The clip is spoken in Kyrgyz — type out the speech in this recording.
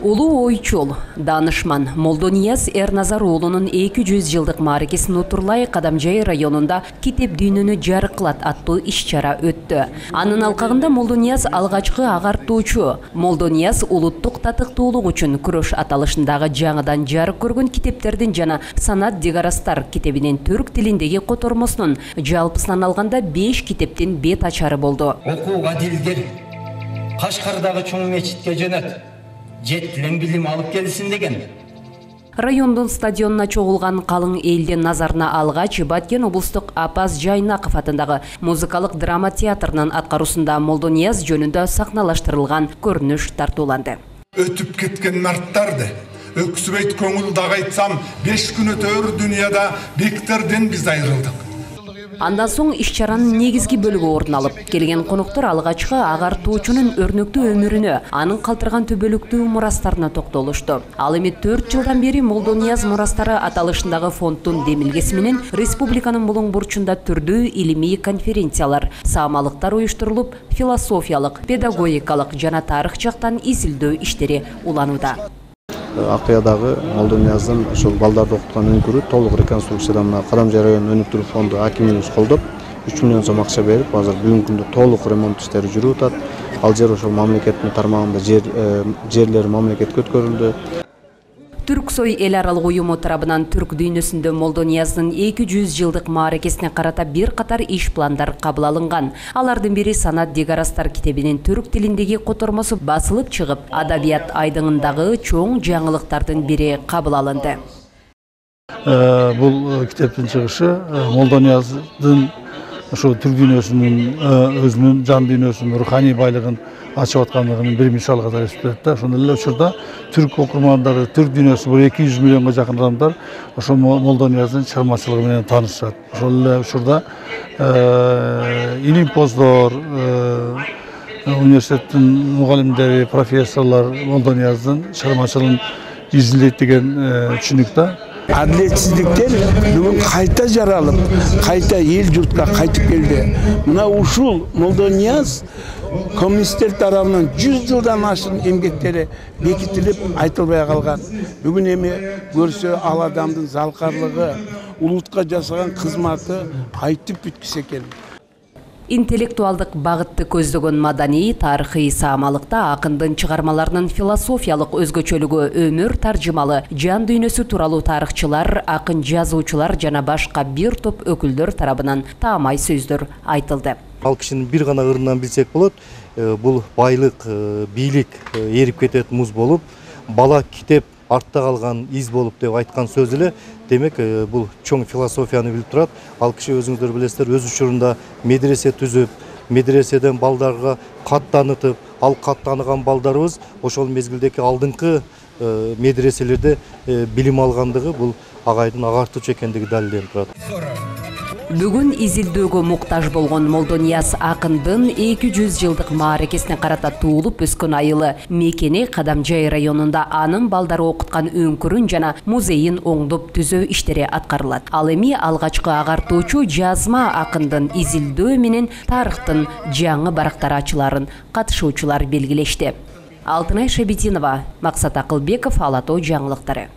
Улуу ойчул, данышман Молдонияз Эрназар уулунун 200 жылдык мааракесин утурлай Кадамжай районунда китеп дүйнөнү жаркылат аттуу иш-чара өттү. Анын алкагында Молдонияз алгачкы агартуучу, Молдонияз улуттук татыктуулук үчүн күрөш аталышындагы жаңыдан жарык көргөн китептердин жана Санат Дегарастар китебинин түрк тилиндеги котормосунун жалпысынан алганда 5 китептин бет ачары болду. Окууга дилгер Кашкардагы чоң мечитке жөнөт. Жетилен билим алып келсин деген. Райондун стадионуна чогулган калың элдин назарына алгач Баткен облустук Апаз Жайнаков атындагы музыкалык драма театрынын аткаруусунда Молдонияз жөнүндө сахналаштырылган көрүнүш тартууланды. Өтүп кеткен нарттарды өксүбөйт көңүлдагы айтсам 5 күн өтөр дүйнөдө бектерден биз айрылдык. Андан соң иш-чаранын негизги бөлүгү орун алып, келген коноктор алгачкы агартуучунун өрнөктүү өмүрүнө, анын калтырган төбөлүктүү мурастарына токтолушту. Ал эми 4 жылдан бери Молдонияз мурастары аталышындагы фонддун демилгеси менен республиканын булуң бурчунда түрдүү илимий конференциялар, саамалыктар уюштурулуп, философиялык, педагогикалык жана тарых жактан изилдөө иштери уланууда. Акыядагы Молдонияздын ошол балдарды окуткан өңкүрү толук реконструкциядан Кадамжай районунун өнүктүрүү фонду акимибиз колдоп 3 миллион сом акча берип, азыр бүгүнкү күндө толук ремонт иштери жүрүп атат. Ал жер ошол мамлекеттин тармагында жерлери мамлекетке өткөрүлдү. Түрксой эл аралык уюму тарабынан түрк дүйнөсүндө Молдонияздын 200 жылдык мааракесине карата бир катар иш пландар кабыл алынган. Алардын бири Санат Дегарастар китебинин түрк тилиндеги котормосу басылып чыгып, адабият айдыңындагы чоң жаңылыктардын бири кабыл алынды. Бул китептин чыгышы Молдонияздын ошо түрк дүйнөсүнүн өзүнүн жан дүйнөсүнүн руханий байлыгын ачып аткандыгынын бир мисалы катары эсептелет да. Ошондой эле учурда түрк окурмандары, түрк дүйнөсү 200 миллионго жакын адамдар ошо Молдонияздын чыгармачылыгы менен таанышат. Ошол эле учурда илимпоздор, университеттин мугалимдери, профессорлор Молдонияздын чыгармачылыгын изилдейт деген түшүнүк да. Адилетсиздиктен бүгүн кайта жаралып, кайта эл журтка кайтып келди. Мына ушул Молдонияз коммунисттер тарабынан 100 жылдан ашык эмгектери бекитилип айтылбай калган. Бүгүн эми көрсө ал адамдын залкарлыгы, улутка жасаган кызматы айтып бүткүсө экен. Интеллектуалдык багытты көздөгөн маданий, тарыхый саамалыкта акындын чыгармаларынын философиялык өзгөчөлүгү, өмүр таржымалы, жан дүйнөсү тууралуу тарыхчылар, акын жазуучулар жана башка бир топ өкүлдөр тарабынан таамай сөздөр айтылды. Ал кишинин бир гана ырынан билсек болот, бул байлык, бийлик эрип кетет муз болуп, бала китеп артта калган из болуп деп айткан сөз эле. Демек, бул чоң философияны билип турат. Ал киши өзүңүздөр билесиздер, өз учурунда медресе түзүп, медреседен балдарга кат таанытып, ал кат тааныган балдарыбыз ошол мезгилдеги алдыңкы медреселерде билим алгандыгы бул агайдын агартуучу экендиги далилденип турат. Бүгүн изилдөөгө муктаж болгон Молдонияз акындын 200 жылдык мааракесине карата туулуп өскөн айылы мекени Кадамжай районунда анын балдары окуткан өңкүрүн жана музейин оңдоп түзөө иштери аткарылат. Ал эми алгачкы агартуучу жазма акындын изилдөө менен тарыхтын жаңы барактары ачыларын катышуучулар белгилешти. Алтынай Шабитинова, Максат Акылбеков, Ала Тоо жаңылыктары.